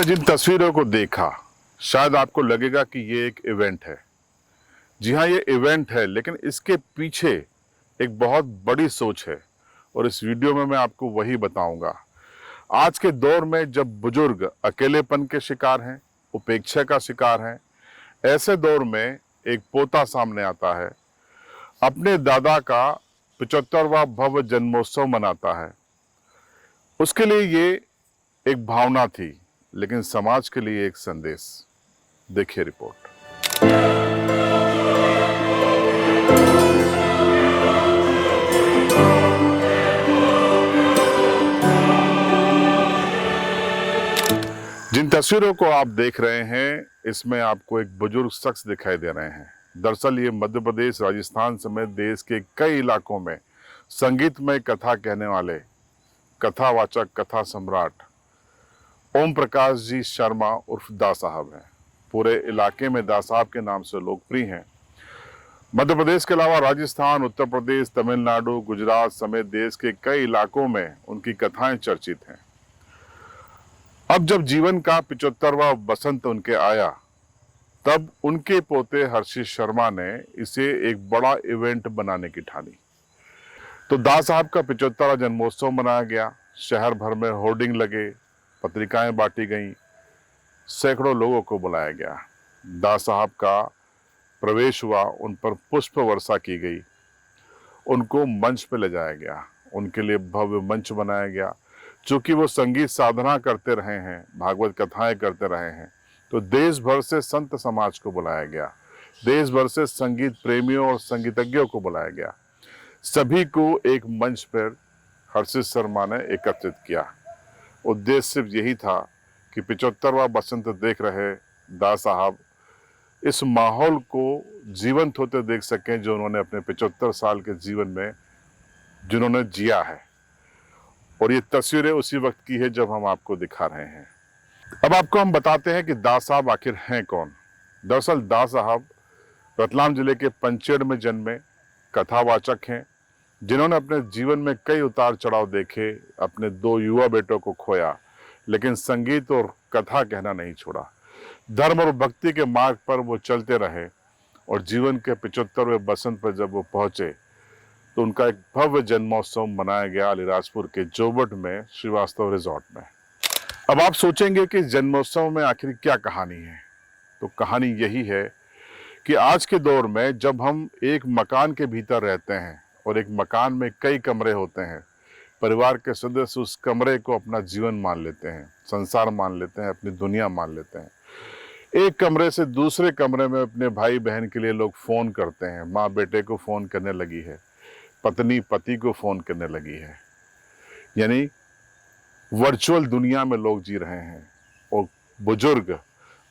जिन तस्वीरों को देखा शायद आपको लगेगा कि ये एक इवेंट है। जी हाँ, ये इवेंट है, लेकिन इसके पीछे एक बहुत बड़ी सोच है और इस वीडियो में मैं आपको वही बताऊंगा। आज के दौर में जब बुजुर्ग अकेलेपन के शिकार हैं, उपेक्षा का शिकार हैं, ऐसे दौर में एक पोता सामने आता है, अपने दादा का 75वां भव्य जन्मोत्सव मनाता है। उसके लिए ये एक भावना थी, लेकिन समाज के लिए एक संदेश। देखिए रिपोर्ट। जिन तस्वीरों को आप देख रहे हैं, इसमें आपको एक बुजुर्ग शख्स दिखाई दे रहे हैं। दरअसल ये मध्य प्रदेश, राजस्थान समेत देश के कई इलाकों में संगीतमय कथा कहने वाले कथावाचक, कथा सम्राट ओम प्रकाश जी शर्मा उर्फ दा साहब हैं। पूरे इलाके में दा साहब के नाम से लोकप्रिय हैं। मध्य प्रदेश के अलावा राजस्थान, उत्तर प्रदेश, तमिलनाडु, गुजरात समेत देश के कई इलाकों में उनकी कथाएं चर्चित हैं। अब जब जीवन का 75वां बसंत उनके आया, तब उनके पोते हर्षित शर्मा ने इसे एक बड़ा इवेंट बनाने की ठानी। तो दा साहब का 75वां जन्मोत्सव मनाया गया। शहर भर में होर्डिंग लगे, पत्रिकाएं बांटी गईं, सैकड़ों लोगों को बुलाया गया। दा साहब का प्रवेश हुआ, उन पर पुष्प वर्षा की गई, उनको मंच पे ले जाया गया, उनके लिए भव्य मंच बनाया गया। चूंकि वो संगीत साधना करते रहे हैं, भागवत कथाएं करते रहे हैं, तो देश भर से संत समाज को बुलाया गया, देश भर से संगीत प्रेमियों और संगीतज्ञों को बुलाया गया। सभी को एक मंच पर हर्षित शर्मा ने एकत्रित किया। उद्देश्य सिर्फ यही था कि 75वां बसंत देख रहे दा साहब इस माहौल को जीवंत होते देख सकें, जो उन्होंने अपने 75 साल के जीवन में जिन्होंने जिया है। और ये तस्वीरें उसी वक्त की है जब हम आपको दिखा रहे हैं। अब आपको हम बताते हैं कि दा साहब आखिर हैं कौन। दरअसल दा साहब रतलाम जिले के पंचेड़ में जन्मे कथावाचक हैं, जिन्होंने अपने जीवन में कई उतार चढ़ाव देखे, अपने 2 युवा बेटों को खोया, लेकिन संगीत और कथा कहना नहीं छोड़ा। धर्म और भक्ति के मार्ग पर वो चलते रहे और जीवन के 75वें बसंत पर जब वो पहुंचे, तो उनका एक भव्य जन्मोत्सव मनाया गया अलीराजपुर के जोबट में श्रीवास्तव रिजॉर्ट में। अब आप सोचेंगे कि जन्मोत्सव में आखिर क्या कहानी है। तो कहानी यही है कि आज के दौर में जब हम एक मकान के भीतर रहते हैं और एक मकान में कई कमरे होते हैं, परिवार के सदस्य उस कमरे को अपना जीवन मान लेते हैं, संसार मान लेते हैं, अपनी दुनिया मान लेते हैं। एक कमरे से दूसरे कमरे में अपने भाई बहन के लिए लोग फोन करते हैं। माँ बेटे को फोन करने लगी है, पत्नी पति को फोन करने लगी है, यानी वर्चुअल दुनिया में लोग जी रहे हैं। और बुजुर्ग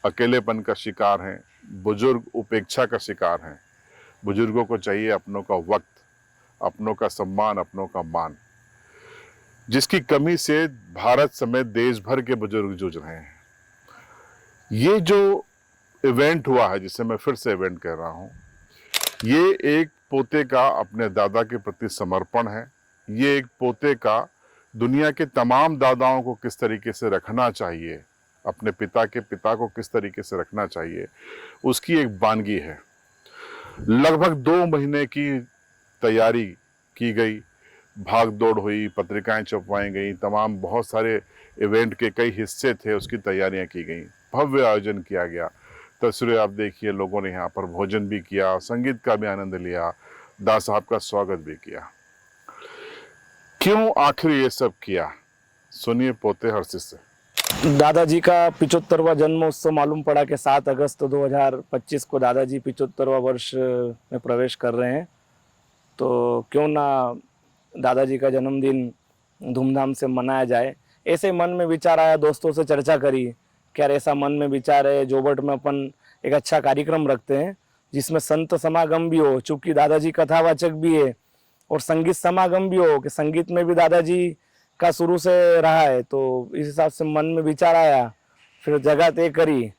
अकेलेपन का शिकार हैं, बुजुर्ग उपेक्षा का शिकार हैं। बुजुर्गों को चाहिए अपनों का वक्त, अपनों का सम्मान, अपनों का मान, जिसकी कमी से भारत समेत देश भर के बुजुर्ग जूझ रहे हैं। ये जो इवेंट हुआ है, जिसे मैं फिर से इवेंट कह रहा हूं, ये एक पोते का अपने दादा के प्रति समर्पण है। ये एक पोते का दुनिया के तमाम दादाओं को किस तरीके से रखना चाहिए, अपने पिता के पिता को किस तरीके से रखना चाहिए, उसकी एक वानगी है। लगभग 2 महीने की तैयारी की गई, भाग दौड़ हुई, पत्रिकाएं छपवाई गई, तमाम बहुत सारे इवेंट के कई हिस्से थे, उसकी तैयारियां की गई, भव्य आयोजन किया गया। तस्वीरें आप देखिए, लोगों ने यहाँ पर भोजन भी किया, संगीत का भी आनंद लिया, दा साहब का स्वागत भी किया। क्यों आखिर ये सब किया, सुनिए पोते हर्षित से। दादाजी का 75वां जन्मोत्सव मालूम पड़ा कि 7 अगस्त 2025 को दादाजी 75वां वर्ष में प्रवेश कर रहे हैं, तो क्यों ना दादाजी का जन्मदिन धूमधाम से मनाया जाए। ऐसे मन में विचार आया, दोस्तों से चर्चा करी, क्या ऐसा मन में विचार है जोबट में अपन एक अच्छा कार्यक्रम रखते हैं जिसमें संत समागम भी हो, चूँकि दादाजी कथावाचक भी है, और संगीत समागम भी हो कि संगीत में भी दादाजी का शुरू से रहा है। तो इस हिसाब से मन में विचार आया, फिर जगह तय करी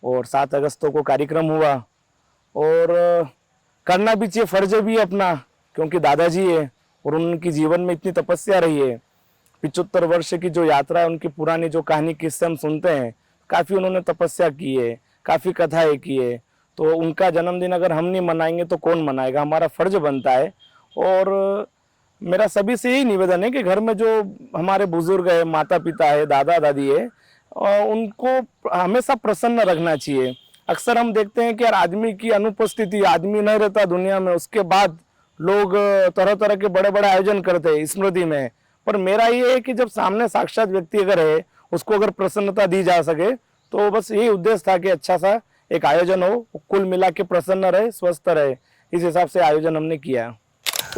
और 7 अगस्त को कार्यक्रम हुआ। और करना भी चाहिए, फर्ज भी अपना, क्योंकि दादाजी है और उनकी जीवन में इतनी तपस्या रही है। 75 वर्ष की जो यात्रा है, उनकी पुरानी जो कहानी किस्से हम सुनते हैं, काफ़ी उन्होंने तपस्या की है, काफ़ी कथाएं की है। तो उनका जन्मदिन अगर हम नहीं मनाएंगे तो कौन मनाएगा, हमारा फर्ज बनता है। और मेरा सभी से यही निवेदन है कि घर में जो हमारे बुजुर्ग है, माता पिता है, दादा दादी है, उनको हमेशा प्रसन्न रखना चाहिए। अक्सर हम देखते हैं कि यार आदमी की अनुपस्थिति, आदमी नहीं रहता दुनिया में, उसके बाद लोग तरह तरह के बड़े बड़े आयोजन करते हैं स्मृति में। पर मेरा ये है कि जब सामने साक्षात व्यक्ति अगर है, उसको अगर प्रसन्नता दी जा सके, तो बस यही उद्देश्य था कि अच्छा सा एक आयोजन हो, कुल मिला के प्रसन्न रहे, स्वस्थ रहे। इस हिसाब से आयोजन हमने किया।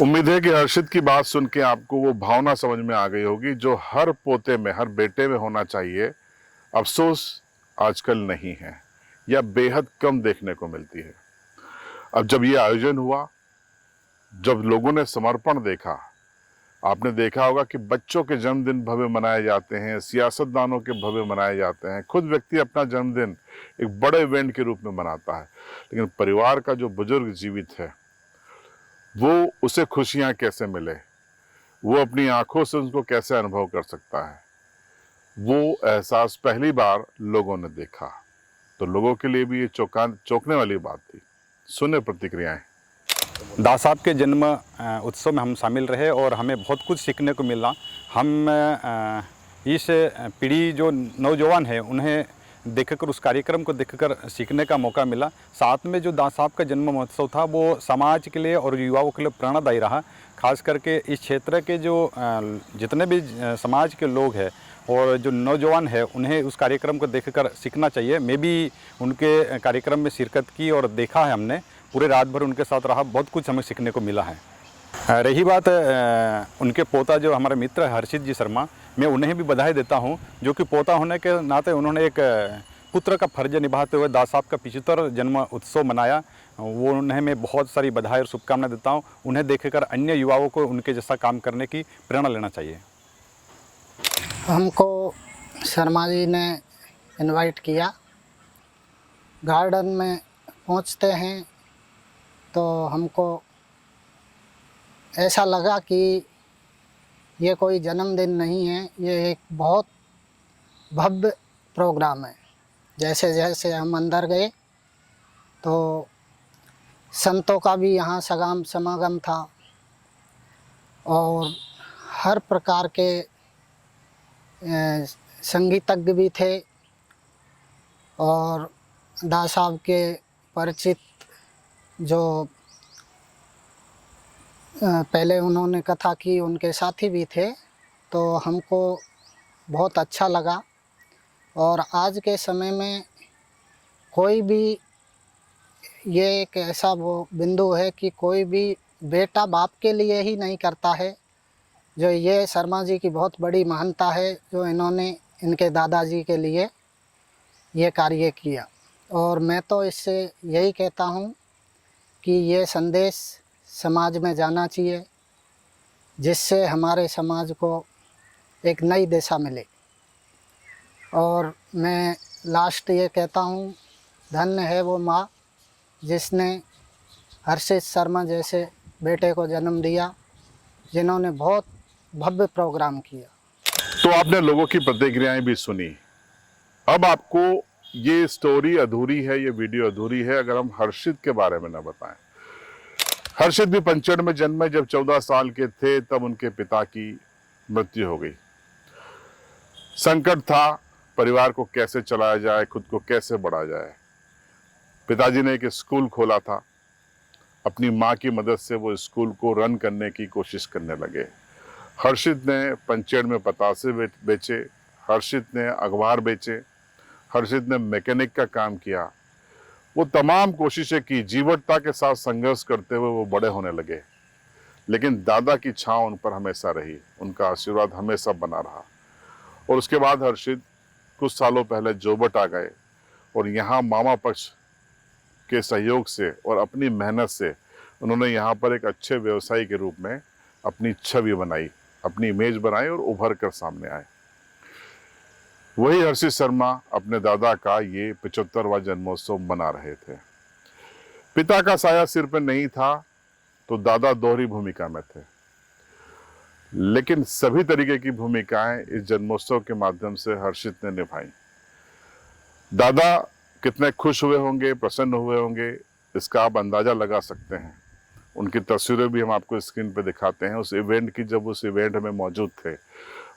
उम्मीद है कि हर्षित की बात सुन के आपको वो भावना समझ में आ गई होगी जो हर पोते में, हर बेटे में होना चाहिए। अफसोस आजकल नहीं है या बेहद कम देखने को मिलती है। अब जब ये आयोजन हुआ, जब लोगों ने समर्पण देखा, आपने देखा होगा कि बच्चों के जन्मदिन भव्य मनाए जाते हैं, सियासतदानों के भव्य मनाए जाते हैं, खुद व्यक्ति अपना जन्मदिन एक बड़े इवेंट के रूप में मनाता है, लेकिन परिवार का जो बुजुर्ग जीवित है वो उसे खुशियां कैसे मिले, वो अपनी आंखों से उनको कैसे अनुभव कर सकता है, वो एहसास पहली बार लोगों ने देखा। तो लोगों के लिए भी ये चौंकने वाली बात थी। सुने प्रतिक्रियाएं। दास साहब के जन्म उत्सव में हम शामिल रहे और हमें बहुत कुछ सीखने को मिला। हम इस पीढ़ी जो नौजवान है उन्हें देखकर, उस कार्यक्रम को देखकर सीखने का मौका मिला। साथ में जो दास साहब का जन्म महोत्सव था वो समाज के लिए और युवाओं के लिए प्रेरणादायी रहा। खास करके इस क्षेत्र के जो जितने भी समाज के लोग हैं और जो नौजवान है उन्हें उस कार्यक्रम को देखकर सीखना चाहिए। मैं भी उनके कार्यक्रम में शिरकत की और देखा है हमने, पूरे रात भर उनके साथ रहा, बहुत कुछ हमें सीखने को मिला है। रही बात उनके पोता जो हमारे मित्र है हर्षित जी शर्मा, मैं उन्हें भी बधाई देता हूं, जो कि पोता होने के नाते उन्होंने एक पुत्र का फर्ज निभाते हुए दास साहब का 75 जन्म उत्सव मनाया। वो उन्हें मैं बहुत सारी बधाई और शुभकामनाएं देता हूं। उन्हें देखकर अन्य युवाओं को उनके जैसा काम करने की प्रेरणा लेना चाहिए। हमको शर्मा जी ने इनवाइट किया। गार्डन में पहुंचते हैं तो हमको ऐसा लगा कि ये कोई जन्मदिन नहीं है, ये एक बहुत भव्य प्रोग्राम है। जैसे जैसे हम अंदर गए तो संतों का भी यहाँ समागम था और हर प्रकार के संगीतज्ञ भी थे और दास साहब के परिचित जो पहले उन्होंने कथा की उनके साथी भी थे। तो हमको बहुत अच्छा लगा। और आज के समय में कोई भी, ये एक ऐसा वो बिंदु है कि कोई भी बेटा बाप के लिए ही नहीं करता है। जो ये शर्मा जी की बहुत बड़ी महानता है जो इन्होंने इनके दादाजी के लिए ये कार्य किया। और मैं तो इससे यही कहता हूँ कि ये संदेश समाज में जाना चाहिए, जिससे हमारे समाज को एक नई दिशा मिले। और मैं लास्ट ये कहता हूँ, धन्य है वो माँ जिसने हर्षित शर्मा जैसे बेटे को जन्म दिया, जिन्होंने बहुत भव्य प्रोग्राम किया। तो आपने लोगों की प्रतिक्रियाएं भी सुनी। अब आपको ये स्टोरी अधूरी है, ये वीडियो अधूरी है अगर हम हर्षित के बारे में ना बताएं। हर्षित भी पंचड़ में जन्मे। जब 14 साल के थे तब उनके पिता की मृत्यु हो गई। संकट था, परिवार को कैसे चलाया जाए, खुद को कैसे बढ़ाया जाए। पिताजी ने एक स्कूल खोला था। अपनी माँ की मदद से वो स्कूल को रन करने की कोशिश करने लगे। हर्षित ने पंचेड़ में पतासे बेचे, हर्षित ने अखबार बेचे, हर्षित ने मैकेनिक का काम किया। वो तमाम कोशिशें की, जीवटता के साथ संघर्ष करते हुए वो बड़े होने लगे। लेकिन दादा की छांव उन पर हमेशा रही, उनका आशीर्वाद हमेशा बना रहा। और उसके बाद हर्षित कुछ सालों पहले जोबट आ गए और यहाँ मामा पक्ष के सहयोग से और अपनी मेहनत से उन्होंने यहाँ पर एक अच्छे व्यवसायी के रूप में अपनी छवि बनाई, अपनी इमेज बनाई और उभर कर सामने आए। वही हर्षित शर्मा अपने दादा का ये 75वां जन्मोत्सव मना रहे थे। पिता का साया सिर पर नहीं था तो दादा दोहरी भूमिका में थे, लेकिन सभी तरीके की भूमिकाएं इस जन्मोत्सव के माध्यम से हर्षित ने निभाई। दादा कितने खुश हुए होंगे, प्रसन्न हुए होंगे, इसका आप अंदाज़ा लगा सकते हैं। उनकी तस्वीरें भी हम आपको स्क्रीन पे दिखाते हैं उस इवेंट की, जब उस इवेंट में मौजूद थे।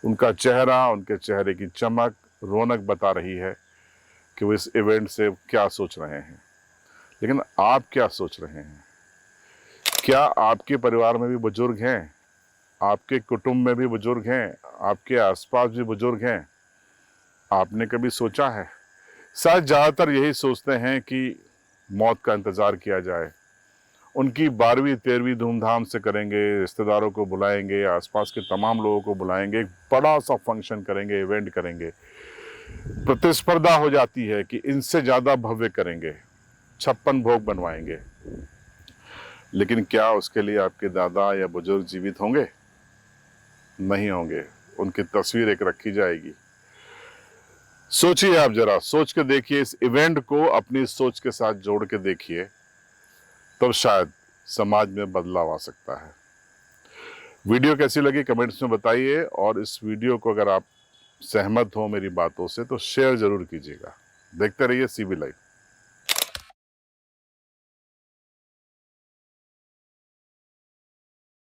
उनका चेहरा, उनके चेहरे की चमक, रौनक बता रही है कि वो इस इवेंट से क्या सोच रहे हैं। लेकिन आप क्या सोच रहे हैं? क्या आपके परिवार में भी बुजुर्ग हैं? आपके कुटुंब में भी बुजुर्ग हैं? आपके आसपास भी बुजुर्ग हैं? आपने कभी सोचा है? शायद ज़्यादातर यही सोचते हैं कि मौत का इंतज़ार किया जाए, उनकी 12वीं 13वीं धूमधाम से करेंगे, रिश्तेदारों को बुलाएंगे, आसपास के तमाम लोगों को बुलाएंगे, एक बड़ा सा फंक्शन करेंगे, इवेंट करेंगे। प्रतिस्पर्धा हो जाती है कि इनसे ज़्यादा भव्य करेंगे, 56 भोग बनवाएंगे। लेकिन क्या उसके लिए आपके दादा या बुजुर्ग जीवित होंगे? नहीं होंगे। उनकी तस्वीर एक रखी जाएगी। सोचिए, आप जरा सोच के देखिए, इस इवेंट को अपनी सोच के साथ जोड़ के देखिए, तब शायद समाज में बदलाव आ सकता है। वीडियो कैसी लगी कमेंट्स में बताइए, और इस वीडियो को अगर आप सहमत हो मेरी बातों से तो शेयर जरूर कीजिएगा। देखते रहिए CB लाइव।